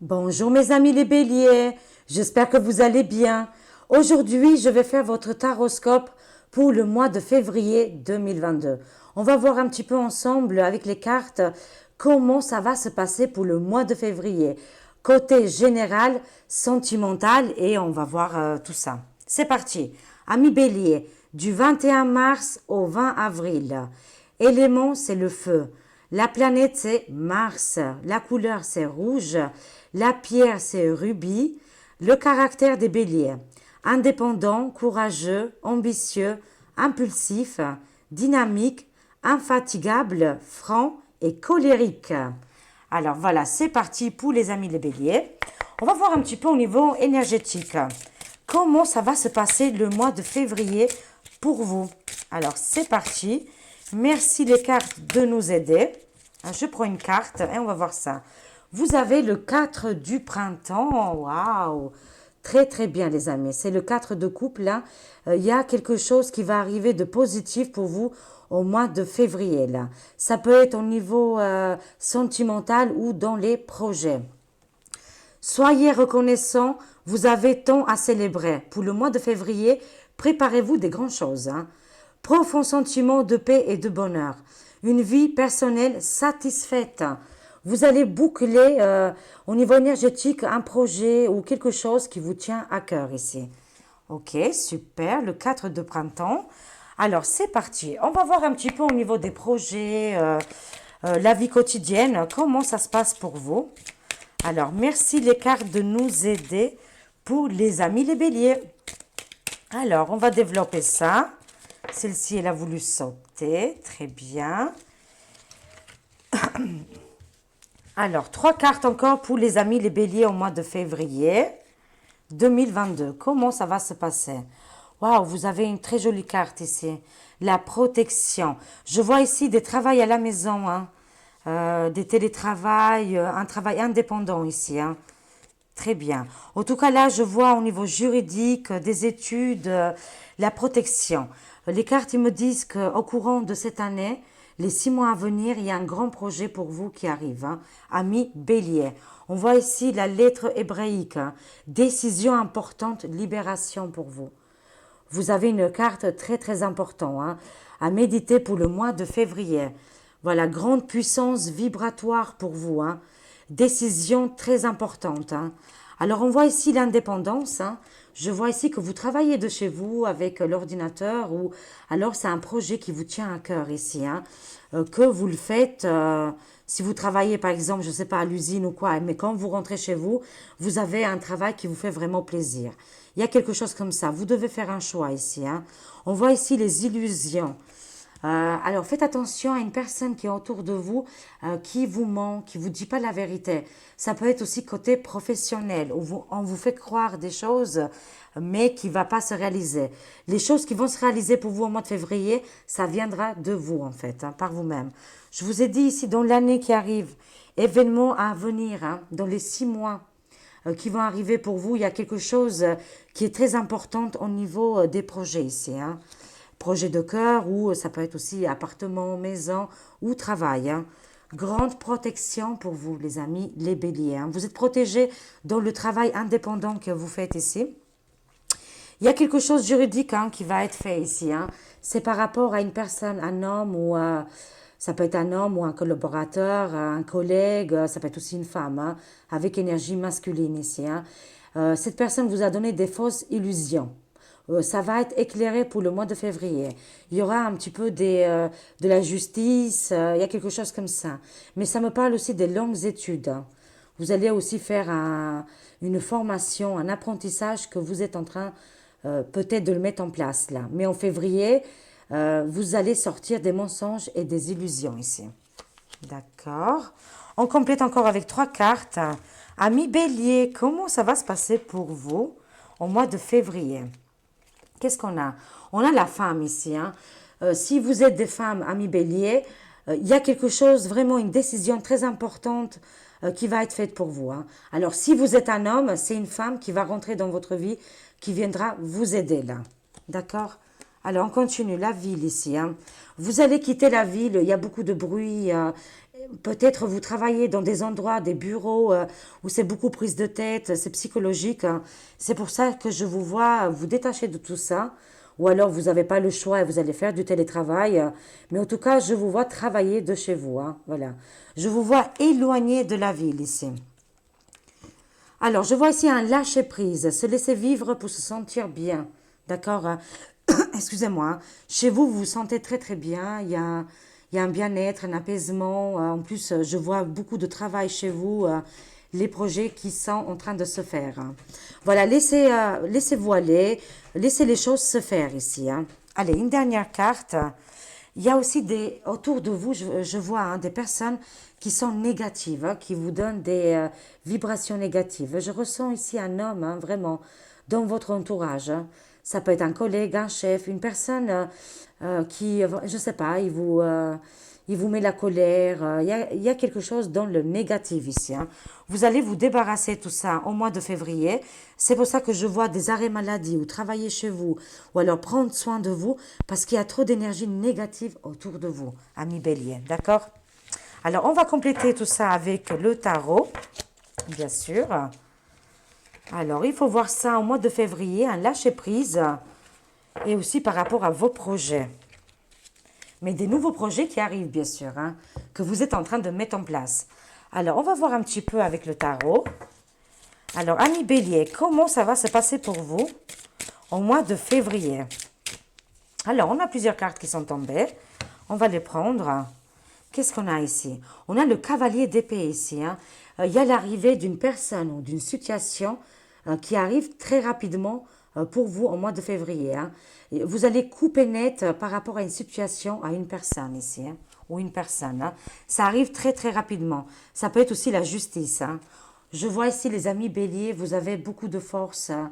Bonjour mes amis les béliers, j'espère que vous allez bien. Aujourd'hui, je vais faire votre taroscope pour le mois de février 2022. On va voir un petit peu ensemble avec les cartes comment ça va se passer pour le mois de février. Côté général, sentimental et on va voir tout ça. C'est parti. Amis béliers, du 21 mars au 20 avril. Élément, c'est le feu. La planète, c'est Mars. La couleur, c'est rouge. La pierre, c'est rubis. Le caractère des béliers. Indépendant, courageux, ambitieux, impulsif, dynamique, infatigable, franc et colérique. Alors voilà, c'est parti pour les amis les béliers. On va voir un petit peu au niveau énergétique. Comment ça va se passer le mois de février pour vous? Alors c'est parti. Merci les cartes de nous aider. Je prends une carte et on va voir ça. Vous avez le 4 du printemps. Waouh! Très très bien les amis. C'est le 4 de coupe là. Il y a quelque chose qui va arriver de positif pour vous au mois de février là. Ça peut être au niveau sentimental ou dans les projets. Soyez reconnaissants, vous avez tant à célébrer. Pour le mois de février, préparez-vous des grandes choses. Profond sentiment de paix et de bonheur. Une vie personnelle satisfaite. Vous allez boucler au niveau énergétique un projet ou quelque chose qui vous tient à cœur ici. Ok, super, le 4 de printemps. Alors, c'est parti. On va voir un petit peu au niveau des projets, la vie quotidienne, comment ça se passe pour vous. Alors, merci les cartes de nous aider pour les amis les béliers. Alors, on va développer ça. Celle-ci, elle a voulu sauter. Très bien. Alors, 3 cartes encore pour les amis les béliers au mois de février 2022. Comment ça va se passer? Waouh, vous avez une très jolie carte ici. La protection. Je vois ici des travails à la maison, des télétravails, un travail indépendant ici. Très bien. En tout cas, là, je vois au niveau juridique, des études, la protection. Les cartes, ils me disent qu'au courant de cette année, les 6 mois à venir, il y a un grand projet pour vous qui arrive. Amis bélier. On voit ici la lettre hébraïque. Décision importante, libération pour vous. Vous avez une carte très très importante à méditer pour le mois de février. Voilà, grande puissance vibratoire pour vous. Décision très importante. Alors on voit ici l'indépendance. Je vois ici que vous travaillez de chez vous avec l'ordinateur ou alors c'est un projet qui vous tient à cœur ici. Que vous le faites, si vous travaillez par exemple, je ne sais pas, à l'usine ou quoi, mais quand vous rentrez chez vous, vous avez un travail qui vous fait vraiment plaisir. Il y a quelque chose comme ça. Vous devez faire un choix ici. On voit ici les illusions. Alors faites attention à une personne qui est autour de vous, qui vous ment, qui vous dit pas la vérité. Ça peut être aussi côté professionnel, où on vous fait croire des choses, mais qui va pas se réaliser. Les choses qui vont se réaliser pour vous au mois de février, ça viendra de vous en fait, par vous-même. Je vous ai dit ici dans l'année qui arrive, événements à venir, dans les 6 mois qui vont arriver pour vous, il y a quelque chose qui est très important au niveau des projets ici. Projet de cœur ou ça peut être aussi appartement, maison ou travail. Grande protection pour vous les amis, les béliers. Vous êtes protégés dans le travail indépendant que vous faites ici. Il y a quelque chose de juridique qui va être fait ici. C'est par rapport à une personne, un homme ou ça peut être un homme ou un collaborateur, un collègue, ça peut être aussi une femme avec énergie masculine ici. Cette personne vous a donné des fausses illusions. Ça va être éclairé pour le mois de février. Il y aura un petit peu de la justice, il y a quelque chose comme ça. Mais ça me parle aussi des longues études. Vous allez aussi faire une formation, un apprentissage que vous êtes en train peut-être de le mettre en place là. Mais en février, vous allez sortir des mensonges et des illusions ici. D'accord. On complète encore avec 3 cartes. Amis bélier, comment ça va se passer pour vous au mois de février? Qu'est-ce qu'on a? On a la femme ici. Si vous êtes des femmes, amis bélier, il y a quelque chose, vraiment une décision très importante qui va être faite pour vous. Alors, si vous êtes un homme, c'est une femme qui va rentrer dans votre vie, qui viendra vous aider là. D'accord? Alors, on continue. La ville ici. Vous allez quitter la ville, il y a beaucoup de bruit. Peut-être vous travaillez dans des endroits, des bureaux où c'est beaucoup prise de tête, c'est psychologique, hein. C'est pour ça que je vous vois vous détacher de tout ça. Ou alors vous n'avez pas le choix et vous allez faire du télétravail. Mais en tout cas, je vous vois travailler de chez vous, hein. Voilà. Je vous vois éloigné de la ville ici. Alors, je vois ici un lâcher-prise, se laisser vivre pour se sentir bien. D'accord, hein. Excusez-moi, hein. Chez vous, vous vous sentez très très bien. Il y a un bien-être, un apaisement. En plus, je vois beaucoup de travail chez vous. Les projets qui sont en train de se faire, hein. Voilà, laissez-vous aller. Laissez les choses se faire ici, hein. Allez, une dernière carte. Il y a aussi autour de vous, je vois, hein, des personnes qui sont négatives, hein, qui vous donnent des vibrations négatives. Je ressens ici un homme, hein, vraiment, dans votre entourage, hein. Ça peut être un collègue, un chef, une personne qui, je ne sais pas, il vous met la colère. Il y a quelque chose dans le négatif ici, hein. Vous allez vous débarrasser de tout ça au mois de février. C'est pour ça que je vois des arrêts maladie ou travailler chez vous ou alors prendre soin de vous parce qu'il y a trop d'énergie négative autour de vous, ami Bélier. D'accord? Alors, on va compléter tout ça avec le tarot, bien sûr. Alors, il faut voir ça au mois de février, un lâcher-prise et aussi par rapport à vos projets. Mais des nouveaux projets qui arrivent, bien sûr, hein, que vous êtes en train de mettre en place. Alors, on va voir un petit peu avec le tarot. Alors, ami Bélier, comment ça va se passer pour vous au mois de février? Alors, on a plusieurs cartes qui sont tombées. On va les prendre. Qu'est-ce qu'on a ici? On a le cavalier d'épée ici, hein. Il y a l'arrivée d'une personne ou d'une situation qui arrive très rapidement pour vous au mois de février, hein. Et vous allez couper net par rapport à une situation, à une personne ici, hein, ou une personne, hein. Ça arrive très très rapidement. Ça peut être aussi la justice, hein. Je vois ici les amis béliers, vous avez beaucoup de force, hein.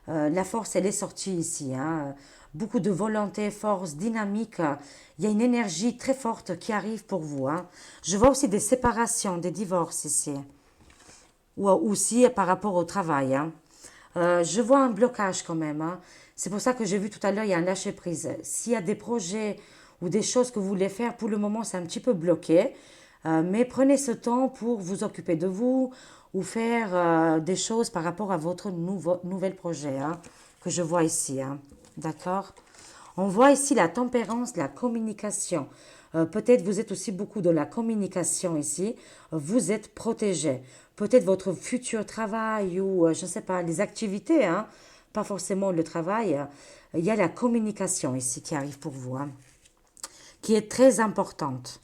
La force, elle est sortie ici, hein. Beaucoup de volonté, force, dynamique. Il y a une énergie très forte qui arrive pour vous, hein. Je vois aussi des séparations, des divorces ici. Ou aussi par rapport au travail, hein. Je vois un blocage quand même, hein. C'est pour ça que j'ai vu tout à l'heure, il y a un lâcher-prise. S'il y a des projets ou des choses que vous voulez faire, pour le moment, c'est un petit peu bloqué. Mais prenez ce temps pour vous occuper de vous ou faire des choses par rapport à votre nouvel projet, hein, que je vois ici, hein. D'accord? On voit ici la tempérance, la communication. Peut-être vous êtes aussi beaucoup dans la communication ici. Vous êtes protégé. Peut-être votre futur travail ou, je ne sais pas, les activités, hein, pas forcément le travail. Il y a la communication ici qui arrive pour vous, hein, qui est très importante.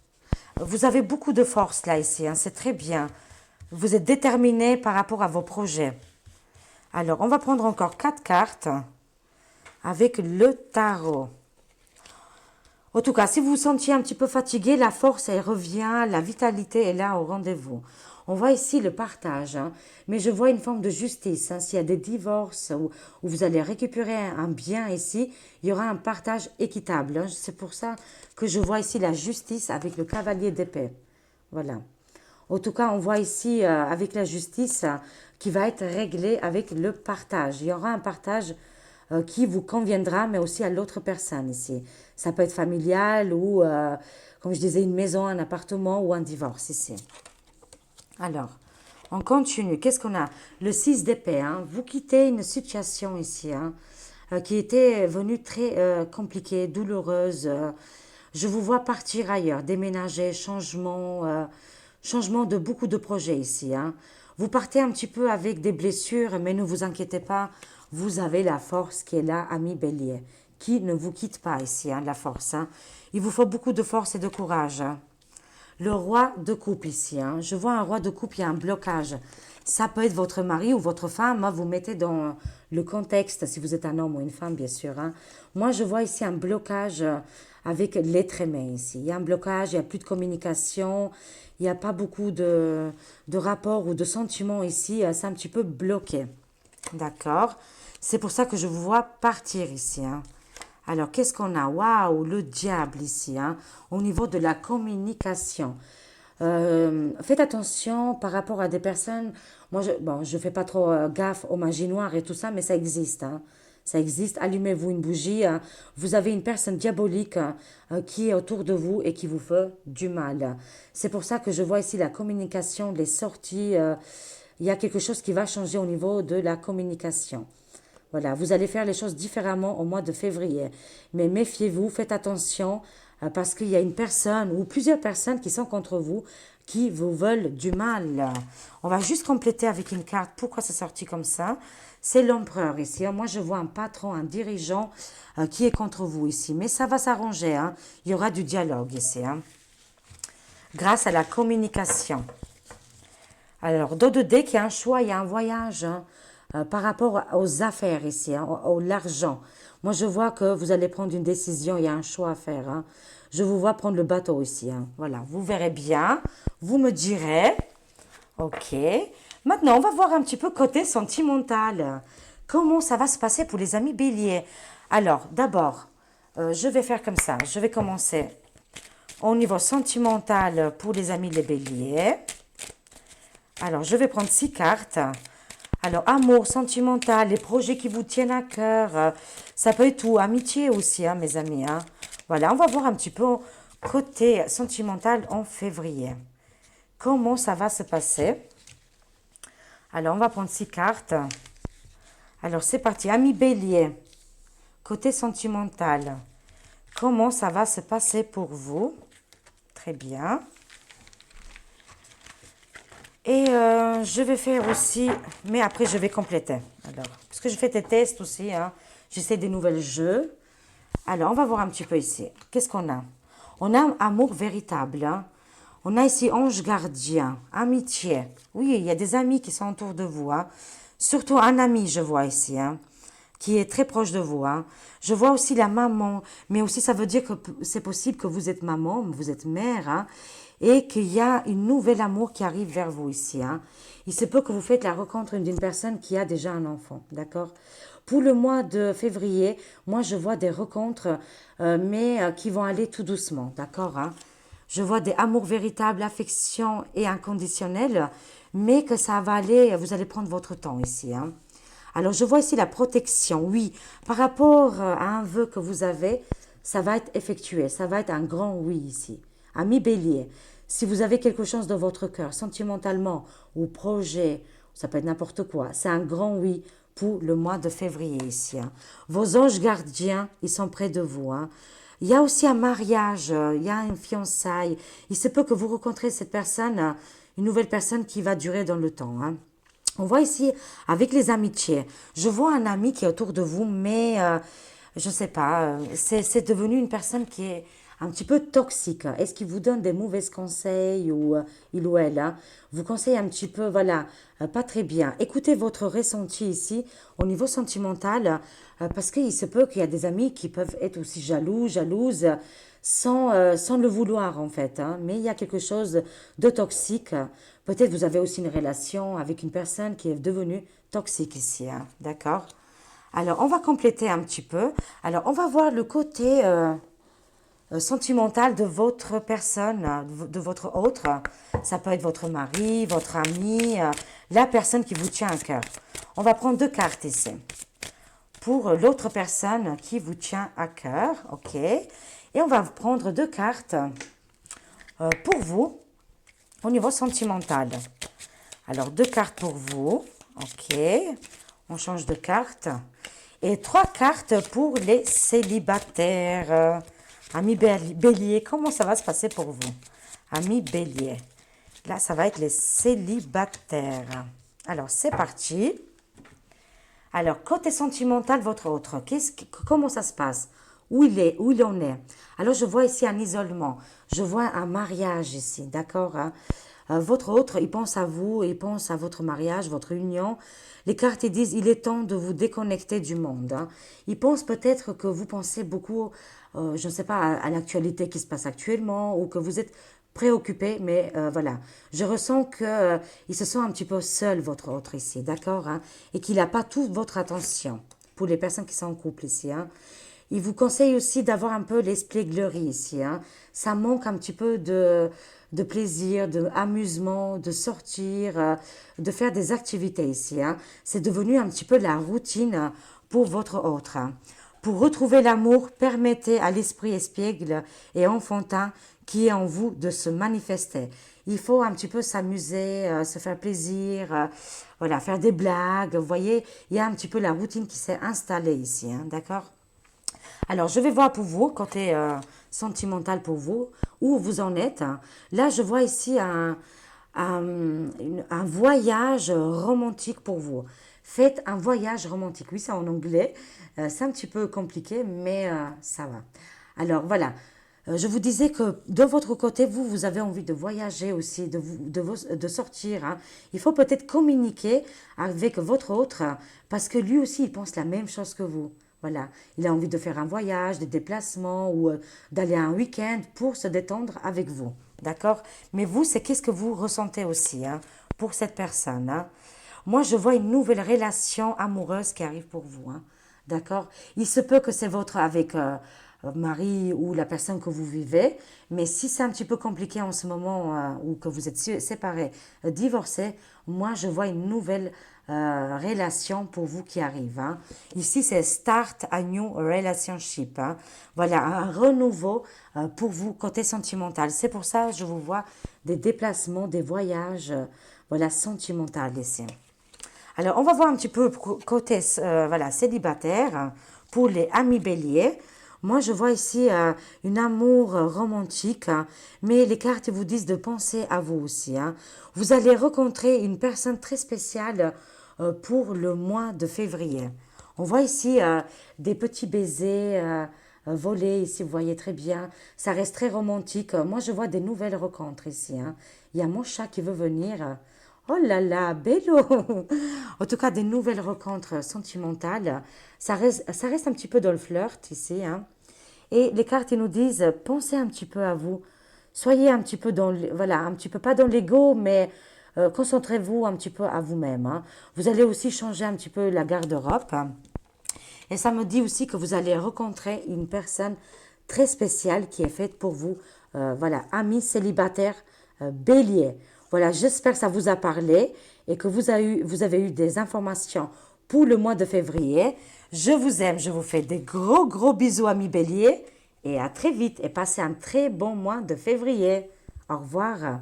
Vous avez beaucoup de force là ici, hein, c'est très bien. Vous êtes déterminé par rapport à vos projets. Alors, on va prendre encore 4 cartes avec le tarot. En tout cas, si vous vous sentiez un petit peu fatigué, la force, elle revient, la vitalité est là au rendez-vous. On voit ici le partage, hein, mais je vois une forme de justice, hein. S'il y a des divorces où vous allez récupérer un bien ici, il y aura un partage équitable, hein. C'est pour ça que je vois ici la justice avec le cavalier d'épée. Voilà. En tout cas, on voit ici avec la justice qui va être réglée avec le partage. Il y aura un partage qui vous conviendra, mais aussi à l'autre personne ici. Ça peut être familial ou, comme je disais, une maison, un appartement ou un divorce ici. Alors, on continue. Qu'est-ce qu'on a? Le 6 d'épée, hein. Vous quittez une situation ici, hein, qui était venue très compliquée, douloureuse. Je vous vois partir ailleurs, déménager, changement de beaucoup de projets ici, hein. Vous partez un petit peu avec des blessures, mais ne vous inquiétez pas, vous avez la force qui est là, ami Bélier, qui ne vous quitte pas ici, hein, la force, hein. Il vous faut beaucoup de force et de courage, hein. Le roi de coupe ici, hein. Je vois un roi de coupe, il y a un blocage. Ça peut être votre mari ou votre femme, hein. Vous mettez dans le contexte, si vous êtes un homme ou une femme, bien sûr, hein. Moi, je vois ici un blocage avec l'être aimé ici. Il y a un blocage, il n'y a plus de communication, il n'y a pas beaucoup de rapports ou de sentiments ici. C'est un petit peu bloqué. D'accord? C'est pour ça que je vous vois partir ici, hein. Alors, qu'est-ce qu'on a? Waouh, le diable ici, hein, au niveau de la communication. Faites attention par rapport à des personnes. Moi, je fais pas trop gaffe aux magies noires et tout ça, mais ça existe, hein. Ça existe. Allumez-vous une bougie. Vous avez une personne diabolique qui est autour de vous et qui vous fait du mal. C'est pour ça que je vois ici la communication, les sorties. Il y a quelque chose qui va changer au niveau de la communication. Voilà, vous allez faire les choses différemment au mois de février. Mais méfiez-vous, faites attention parce qu'il y a une personne ou plusieurs personnes qui sont contre vous, qui vous veulent du mal. On va juste compléter avec une carte. Pourquoi c'est sorti comme ça? C'est l'empereur ici. Moi, je vois un patron, un dirigeant qui est contre vous ici. Mais ça va s'arranger. Hein. Il y aura du dialogue ici. Hein. Grâce à la communication. Alors, dos de dé, qu'il y a un choix, il y a un voyage hein, par rapport aux affaires ici, hein, l'argent. Moi, je vois que vous allez prendre une décision, il y a un choix à faire. Hein. Je vous vois prendre le bateau ici. Hein. Voilà, vous verrez bien, vous me direz. Ok. Maintenant, on va voir un petit peu côté sentimental. Comment ça va se passer pour les amis béliers? Alors, d'abord, je vais faire comme ça. Je vais commencer au niveau sentimental pour les amis les béliers. Alors, je vais prendre 6 cartes. Alors, amour, sentimental, les projets qui vous tiennent à cœur. Ça peut être tout. Amitié aussi, hein, mes amis. Hein. Voilà, on va voir un petit peu côté sentimental en février. Comment ça va se passer? Alors, on va prendre 6 cartes. Alors, c'est parti. Ami bélier, côté sentimental. Comment ça va se passer pour vous? Très bien. Et je vais faire aussi, mais après je vais compléter. Alors, parce que je fais des tests aussi, hein. J'essaie des nouvelles jeux. Alors, on va voir un petit peu ici. Qu'est-ce qu'on a? On a un amour véritable. Hein. On a ici ange gardien, amitié. Oui, il y a des amis qui sont autour de vous. Hein. Surtout un ami, je vois ici, hein, qui est très proche de vous. Hein. Je vois aussi la maman, mais aussi ça veut dire que c'est possible que vous êtes maman, vous êtes mère, hein, et qu'il y a une nouvelle amour qui arrive vers vous ici. Hein. Il se peut que vous faites la rencontre d'une personne qui a déjà un enfant, d'accord? Pour le mois de février, moi je vois des rencontres, mais qui vont aller tout doucement, d'accord? Hein? Je vois des amours véritables, affection et inconditionnel, mais que ça va aller, vous allez prendre votre temps ici. Hein? Alors je vois ici la protection, oui, par rapport à un vœu que vous avez, ça va être effectué, ça va être un grand oui ici. Ami bélier, si vous avez quelque chose dans votre cœur, sentimentalement ou projet, ça peut être n'importe quoi, c'est un grand oui pour le mois de février ici. Hein. Vos anges gardiens, ils sont près de vous. Hein. Il y a aussi un mariage, il y a une fiançaille. Il se peut que vous rencontrez cette personne, une nouvelle personne qui va durer dans le temps. Hein. On voit ici avec les amitiés. Je vois un ami qui est autour de vous, mais je ne sais pas, c'est devenu une personne qui est un petit peu toxique. Est-ce qu'il vous donne des mauvais conseils ou il ou elle hein, vous conseille un petit peu, voilà, pas très bien. Écoutez votre ressenti ici au niveau sentimental parce qu'il se peut qu'il y a des amis qui peuvent être aussi jaloux, jalouses sans le vouloir en fait. Hein. Mais il y a quelque chose de toxique. Peut-être vous avez aussi une relation avec une personne qui est devenue toxique ici. Hein. D'accord? Alors, on va compléter un petit peu. Alors, on va voir le côté sentimental de votre personne, de votre autre. Ça peut être votre mari, votre ami, la personne qui vous tient à cœur. On va prendre 2 cartes ici. Pour l'autre personne qui vous tient à cœur, ok. Et on va prendre 2 cartes pour vous au niveau sentimental. Alors, 2 cartes pour vous, ok. On change de carte. Et 3 cartes pour les célibataires. Ami bélier, comment ça va se passer pour vous? Ami bélier. Là, ça va être les célibataires. Alors, c'est parti. Alors, côté sentimental, votre autre, comment ça se passe? Où il en est? Alors, je vois ici un isolement. Je vois un mariage ici, d'accord? Hein? Votre autre, il pense à vous, il pense à votre mariage, votre union. Les cartes, ils disent, il est temps de vous déconnecter du monde. Hein. Il pense peut-être que vous pensez beaucoup, je ne sais pas, à l'actualité qui se passe actuellement, ou que vous êtes préoccupé, mais voilà. Je ressens que il se sent un petit peu seul, votre autre ici, d'accord? Hein, et qu'il n'a pas toute votre attention, pour les personnes qui sont en couple ici. Hein. Il vous conseille aussi d'avoir un peu l'esprit glori ici. Hein. Ça manque un petit peu de plaisir, d'amusement, de sortir, de faire des activités ici. Hein. C'est devenu un petit peu la routine pour votre autre. Pour retrouver l'amour, permettez à l'esprit espiègle et enfantin qui est en vous de se manifester. Il faut un petit peu s'amuser, se faire plaisir, voilà, faire des blagues. Vous voyez, il y a un petit peu la routine qui s'est installée ici, hein, d'accord? Alors, je vais voir pour vous, côté sentimental pour vous, où vous en êtes. Là, je vois ici un voyage romantique pour vous. Faites un voyage romantique. Oui, c'est en anglais. C'est un petit peu compliqué, mais ça va. Alors, voilà. Je vous disais que de votre côté, vous avez envie de voyager aussi, de sortir, hein. Il faut peut-être communiquer avec votre autre parce que lui aussi, il pense la même chose que vous. Voilà, il a envie de faire un voyage, des déplacements ou d'aller un week-end pour se détendre avec vous. D'accord? Mais vous, c'est qu'est-ce que vous ressentez aussi, hein, pour cette personne, hein. Moi, je vois une nouvelle relation amoureuse qui arrive pour vous, hein. D'accord? Il se peut que c'est votre avec mari ou la personne que vous vivez, mais si c'est un petit peu compliqué en ce moment ou que vous êtes séparés, divorcés, moi je vois une nouvelle relation pour vous qui arrive, hein. Ici c'est start a new relationship, hein. Voilà, un renouveau pour vous côté sentimental. C'est pour ça que je vous vois des déplacements, des voyages, voilà, sentimental ici. Alors, on va voir un petit peu côté voilà, célibataire pour les amis béliers. Moi, je vois ici une amour romantique, hein, mais les cartes vous disent de penser à vous aussi, hein. Vous allez rencontrer une personne très spéciale pour le mois de février. On voit ici des petits baisers volés, ici, vous voyez très bien. Ça reste très romantique. Moi, je vois des nouvelles rencontres ici, hein. Il y a mon chat qui veut venir. Oh là là, bello! En tout cas, des nouvelles rencontres sentimentales. Ça reste un petit peu dans le flirt ici, hein. Et les cartes, ils nous disent, pensez un petit peu à vous. Soyez un petit peu dans, voilà, un petit peu pas dans l'ego, mais concentrez-vous un petit peu à vous-même, hein. Vous allez aussi changer un petit peu la garde-robe, hein. Et ça me dit aussi que vous allez rencontrer une personne très spéciale qui est faite pour vous. Voilà, amis célibataires bélier. Voilà, j'espère que ça vous a parlé et que vous avez eu des informations pour le mois de février. Je vous aime, je vous fais des gros gros bisous amis bélier et à très vite et passez un très bon mois de février. Au revoir.